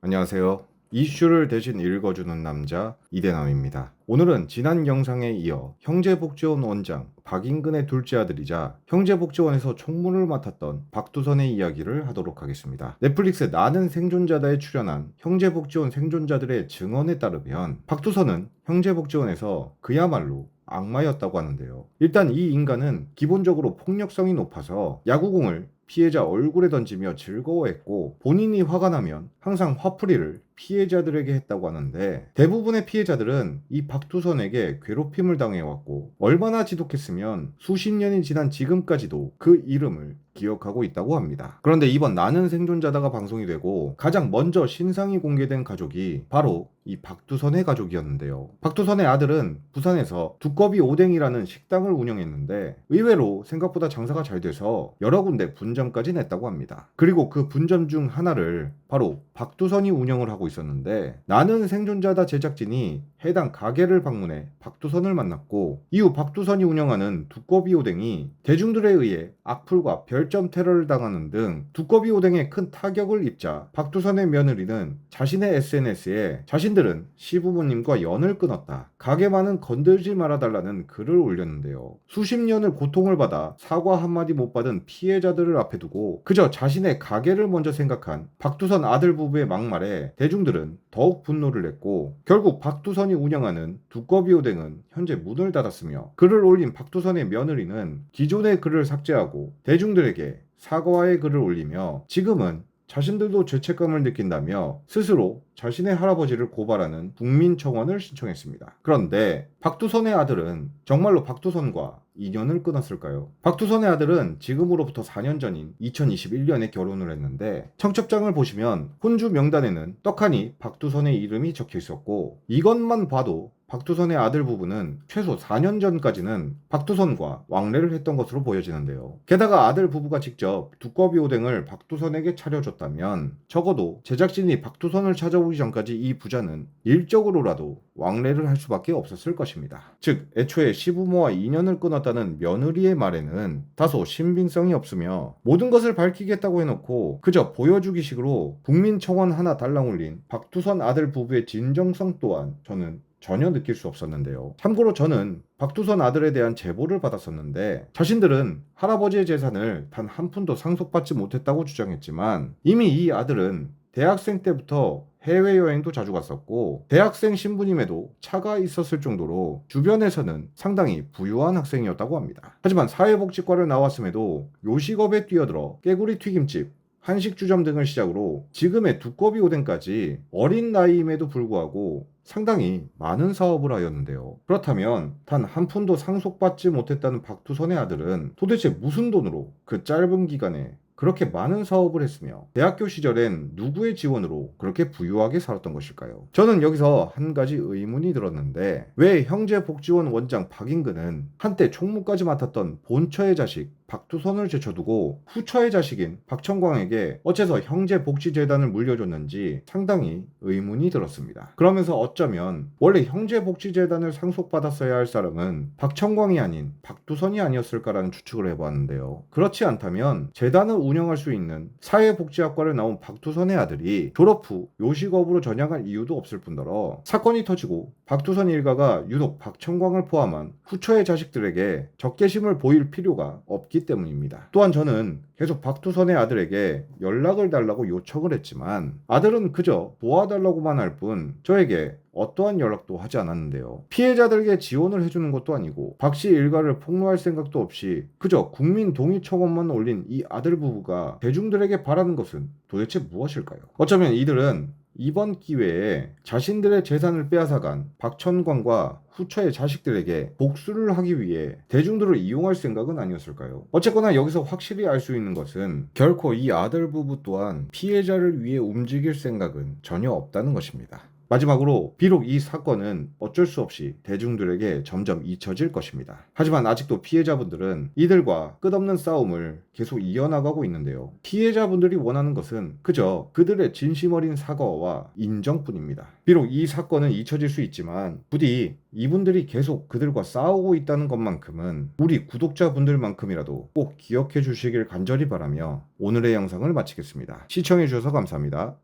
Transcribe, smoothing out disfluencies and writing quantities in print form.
안녕하세요. 이슈를 대신 읽어주는 남자 이대남입니다. 오늘은 지난 영상에 이어 형제복지원 원장 박인근의 둘째 아들이자 형제복지원에서 총무를 맡았던 박두선의 이야기를 하도록 하겠습니다. 넷플릭스 나는 생존자다에 출연한 형제복지원 생존자들의 증언에 따르면 박두선은 형제복지원에서 그야말로 악마였다고 하는데요. 일단 이 인간은 기본적으로 폭력성이 높아서 야구공을 피해자 얼굴에 던지며 즐거워했고, 본인이 화가 나면 항상 화풀이를 피해자들에게 했다고 하는데, 대부분의 피해자들은 이 박두선에게 괴롭힘을 당해왔고, 얼마나 지독했으면 수십 년이 지난 지금까지도 그 이름을 기억하고 있다고 합니다. 그런데 이번 나는 생존자다가 방송이 되고 가장 먼저 신상이 공개된 가족이 바로 이 박두선의 가족이었는데요. 박두선의 아들은 부산에서 두꺼비 오뎅이라는 식당을 운영했는데, 의외로 생각보다 장사가 잘 돼서 여러 군데 분점까지 냈다고 합니다. 그리고 그 분점 중 하나를 바로 박두선이 운영을 하고 있었는데, 나는 생존자다 제작진이 해당 가게를 방문해 박두선을 만났고, 이후 박두선이 운영하는 두꺼비 오뎅이 대중들에 의해 악플과 별점 테러를 당하는 등 두꺼비 오뎅에 큰 타격을 입자 박두선의 며느리는 자신의 SNS에 자신들은 시부모님과 연을 끊었다, 가게만은 건들지 말아달라는 글을 올렸는데요. 수십 년을 고통을 받아 사과 한마디 못 받은 피해자들을 앞에 두고 그저 자신의 가게를 먼저 생각한 박두선 아들 부부의 막말에 대중들은 더욱 분노를 냈고, 결국 박두선이 운영하는 두꺼비 오뎅은 현재 문을 닫았으며, 글을 올린 박두선의 며느리는 기존의 글을 삭제하고 대중들에게 사과의 글을 올리며 지금은 자신들도 죄책감을 느낀다며 스스로 자신의 할아버지를 고발하는 국민청원을 신청했습니다. 그런데 박두선의 아들은 정말로 박두선과 인연을 끊었을까요? 박두선의 아들은 지금으로부터 4년 전인 2021년에 결혼을 했는데, 청첩장을 보시면 혼주 명단에는 떡하니 박두선의 이름이 적혀 있었고, 이것만 봐도 박두선의 아들 부부는 최소 4년 전까지는 박두선과 왕래를 했던 것으로 보여지는데요. 게다가 아들 부부가 직접 두꺼비 오뎅을 박두선에게 차려줬다면 적어도 제작진이 박두선을 찾아오기 전까지 이 부자는 일적으로라도 왕래를 할 수밖에 없었을 것입니다. 즉, 애초에 시부모와 인연을 끊었다는 며느리의 말에는 다소 신빙성이 없으며, 모든 것을 밝히겠다고 해놓고 그저 보여주기식으로 국민청원 하나 달랑 올린 박두선 아들 부부의 진정성 또한 저는 전혀 느낄 수 없었는데요. 참고로 저는 박두선 아들에 대한 제보를 받았었는데, 자신들은 할아버지의 재산을 단 한 푼도 상속받지 못했다고 주장했지만, 이미 이 아들은 대학생 때부터 해외여행도 자주 갔었고, 대학생 신분임에도 차가 있었을 정도로 주변에서는 상당히 부유한 학생이었다고 합니다. 하지만 사회복지과를 나왔음에도 요식업에 뛰어들어 깨구리 튀김집, 한식주점 등을 시작으로 지금의 두꺼비 오뎅까지 어린 나이임에도 불구하고 상당히 많은 사업을 하였는데요. 그렇다면 단 한 푼도 상속받지 못했다는 박두선의 아들은 도대체 무슨 돈으로 그 짧은 기간에 그렇게 많은 사업을 했으며, 대학교 시절엔 누구의 지원으로 그렇게 부유하게 살았던 것일까요? 저는 여기서 한 가지 의문이 들었는데, 왜 형제복지원 원장 박인근은 한때 총무까지 맡았던 본처의 자식 박두선을 제쳐두고 후처의 자식인 박천광에게 어째서 형제복지재단을 물려줬는지 상당히 의문이 들었습니다. 그러면서 어쩌면 원래 형제복지재단을 상속받았어야 할 사람은 박천광이 아닌 박두선이 아니었을까라는 추측을 해보았는데요. 그렇지 않다면 재단을 운영할 수 있는 사회복지학과를 나온 박두선의 아들이 졸업 후 요식업으로 전향할 이유도 없을 뿐더러, 사건이 터지고 박두선 일가가 유독 박천광을 포함한 후처의 자식들에게 적개심을 보일 필요가 없기 때문입니다. 또한 저는 계속 박두선의 아들에게 연락을 달라고 요청을 했지만 아들은 그저 도와달라고만 할 뿐 저에게 어떠한 연락도 하지 않았는데요. 피해자들에게 지원을 해주는 것도 아니고 박씨 일가를 폭로할 생각도 없이 그저 국민 동의 청원만 올린 이 아들 부부가 대중들에게 바라는 것은 도대체 무엇일까요? 어쩌면 이들은 이번 기회에 자신들의 재산을 빼앗아간 박천광과 후처의 자식들에게 복수를 하기 위해 대중들을 이용할 생각은 아니었을까요? 어쨌거나 여기서 확실히 알 수 있는 것은 결코 이 아들 부부 또한 피해자를 위해 움직일 생각은 전혀 없다는 것입니다. 마지막으로 비록 이 사건은 어쩔 수 없이 대중들에게 점점 잊혀질 것입니다. 하지만 아직도 피해자분들은 이들과 끝없는 싸움을 계속 이어나가고 있는데요. 피해자분들이 원하는 것은 그저 그들의 진심 어린 사과와 인정뿐입니다. 비록 이 사건은 잊혀질 수 있지만 부디 이분들이 계속 그들과 싸우고 있다는 것만큼은 우리 구독자분들만큼이라도 꼭 기억해 주시길 간절히 바라며 오늘의 영상을 마치겠습니다. 시청해 주셔서 감사합니다.